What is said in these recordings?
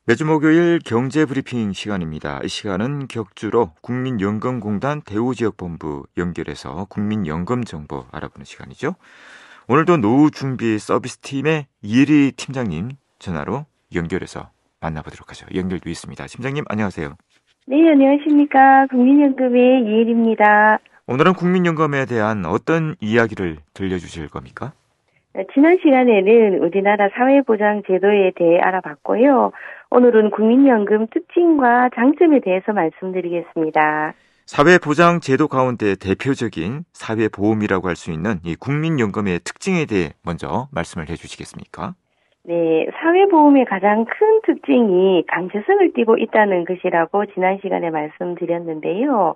매주 목요일 경제브리핑 시간입니다. 이 시간은 격주로 국민연금공단 대우지역본부 연결해서 국민연금 정보 알아보는 시간이죠. 오늘도 노후준비 서비스팀의 이혜리 팀장님 전화로 연결해서 만나보도록 하죠. 연결돼 있습니다. 팀장님 안녕하세요. 네, 안녕하십니까. 국민연금의 이혜리입니다. 오늘은 국민연금에 대한 어떤 이야기를 들려주실 겁니까? 지난 시간에는 우리나라 사회보장제도에 대해 알아봤고요. 오늘은 국민연금 특징과 장점에 대해서 말씀드리겠습니다. 사회보장제도 가운데 대표적인 사회보험이라고 할 수 있는 이 국민연금의 특징에 대해 먼저 말씀을 해주시겠습니까? 네, 사회보험의 가장 큰 특징이 강제성을 띠고 있다는 것이라고 지난 시간에 말씀드렸는데요.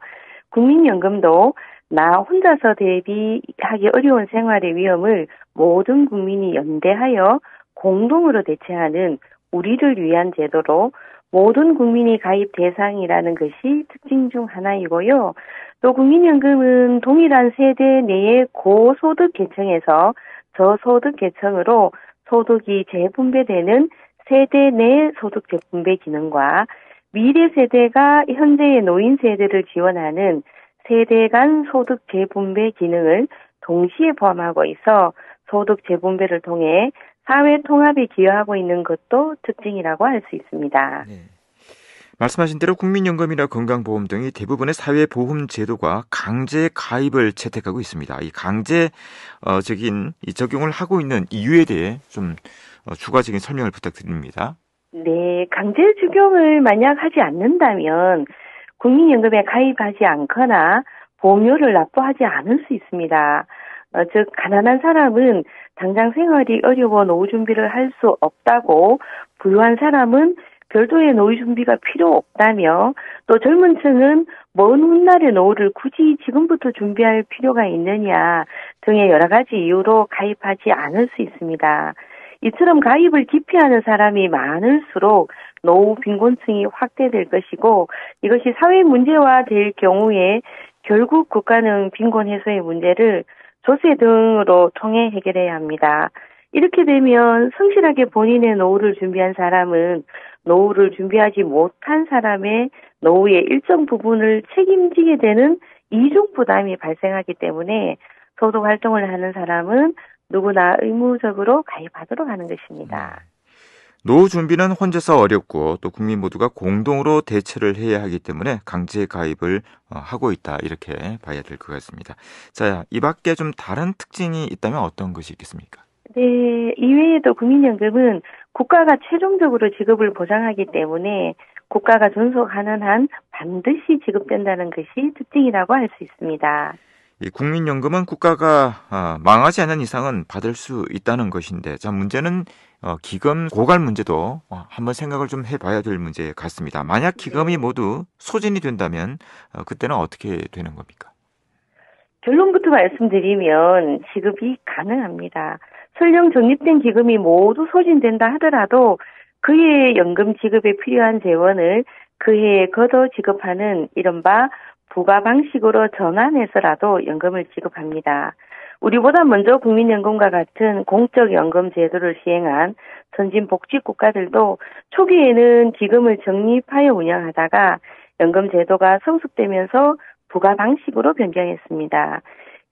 국민연금도 나 혼자서 대비하기 어려운 생활의 위험을 모든 국민이 연대하여 공동으로 대체하는 우리를 위한 제도로 모든 국민이 가입 대상이라는 것이 특징 중 하나이고요. 또 국민연금은 동일한 세대 내의 고소득 계층에서 저소득 계층으로 소득이 재분배되는 세대 내 소득 재분배 기능과 미래 세대가 현재의 노인 세대를 지원하는 세대 간 소득 재분배 기능을 동시에 포함하고 있어 소득 재분배를 통해 사회 통합에 기여하고 있는 것도 특징이라고 할 수 있습니다. 네. 말씀하신 대로 국민연금이나 건강보험 등이 대부분의 사회보험 제도가 강제 가입을 채택하고 있습니다. 이 강제적인 적용을 하고 있는 이유에 대해 좀 추가적인 설명을 부탁드립니다. 네, 강제 적용을 만약 하지 않는다면 국민연금에 가입하지 않거나 보험료를 납부하지 않을 수 있습니다. 즉 가난한 사람은 당장 생활이 어려워 노후 준비를 할 수 없다고, 부유한 사람은 별도의 노후 준비가 필요 없다며, 또 젊은 층은 먼 훗날의 노후를 굳이 지금부터 준비할 필요가 있느냐 등의 여러 가지 이유로 가입하지 않을 수 있습니다. 이처럼 가입을 기피하는 사람이 많을수록 노후 빈곤층이 확대될 것이고, 이것이 사회 문제화 될 경우에 결국 국가는 빈곤 해소의 문제를 조세 등으로 통해 해결해야 합니다. 이렇게 되면 성실하게 본인의 노후를 준비한 사람은 노후를 준비하지 못한 사람의 노후의 일정 부분을 책임지게 되는 이중 부담이 발생하기 때문에 소득 활동을 하는 사람은 누구나 의무적으로 가입하도록 하는 것입니다. 노후 준비는 혼자서 어렵고 또 국민 모두가 공동으로 대처를 해야 하기 때문에 강제 가입을 하고 있다, 이렇게 봐야 될 것 같습니다. 자, 이 밖에 좀 다른 특징이 있다면 어떤 것이 있겠습니까? 네, 이외에도 국민연금은 국가가 최종적으로 지급을 보장하기 때문에 국가가 존속하는 한 반드시 지급된다는 것이 특징이라고 할 수 있습니다. 이 국민연금은 국가가 망하지 않는 이상은 받을 수 있다는 것인데, 자, 문제는 기금 고갈 문제도 한번 생각을 좀 해봐야 될 문제 같습니다. 만약 기금이 모두 소진이 된다면 그때는 어떻게 되는 겁니까? 결론부터 말씀드리면 지급이 가능합니다. 설령 적립된 기금이 모두 소진된다 하더라도 그의 연금 지급에 필요한 재원을 그 해에 걷어 지급하는 이른바 부가 방식으로 전환해서라도 연금을 지급합니다. 우리보다 먼저 국민연금과 같은 공적연금 제도를 시행한 선진 복지 국가들도 초기에는 기금을 적립하여 운영하다가 연금 제도가 성숙되면서 부가 방식으로 변경했습니다.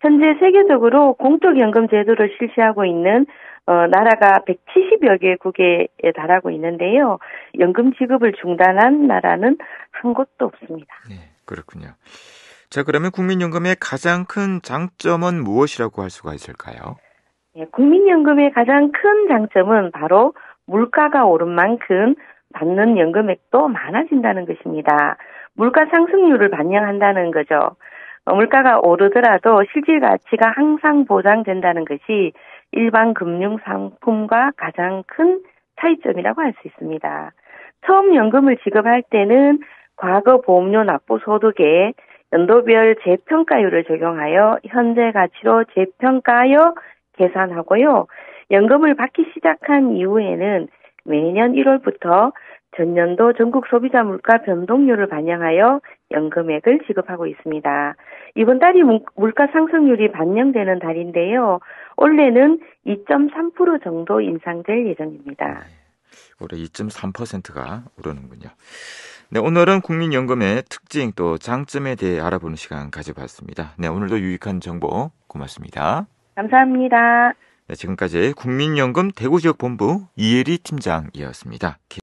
현재 세계적으로 공적연금 제도를 실시하고 있는 나라가 170여 개국에 달하고 있는데요. 연금 지급을 중단한 나라는 한 곳도 없습니다. 네, 그렇군요. 자, 그러면 국민연금의 가장 큰 장점은 무엇이라고 할 수가 있을까요? 네, 국민연금의 가장 큰 장점은 바로 물가가 오른 만큼 받는 연금액도 많아진다는 것입니다. 물가 상승률을 반영한다는 거죠. 물가가 오르더라도 실질 가치가 항상 보장된다는 것이 일반 금융 상품과 가장 큰 차이점이라고 할 수 있습니다. 처음 연금을 지급할 때는 과거 보험료 납부 소득에 연도별 재평가율을 적용하여 현재 가치로 재평가하여 계산하고요. 연금을 받기 시작한 이후에는 매년 1월부터 전년도 전국 소비자 물가 변동률을 반영하여 연금액을 지급하고 있습니다. 이번 달이 물가 상승률이 반영되는 달인데요. 올해는 2.3% 정도 인상될 예정입니다. 올해 2.3%가 오르는군요. 네, 오늘은 국민연금의 특징 또 장점에 대해 알아보는 시간 가져봤습니다. 네, 오늘도 유익한 정보 고맙습니다. 감사합니다. 네, 지금까지 국민연금 대구지역본부 이혜리 팀장이었습니다.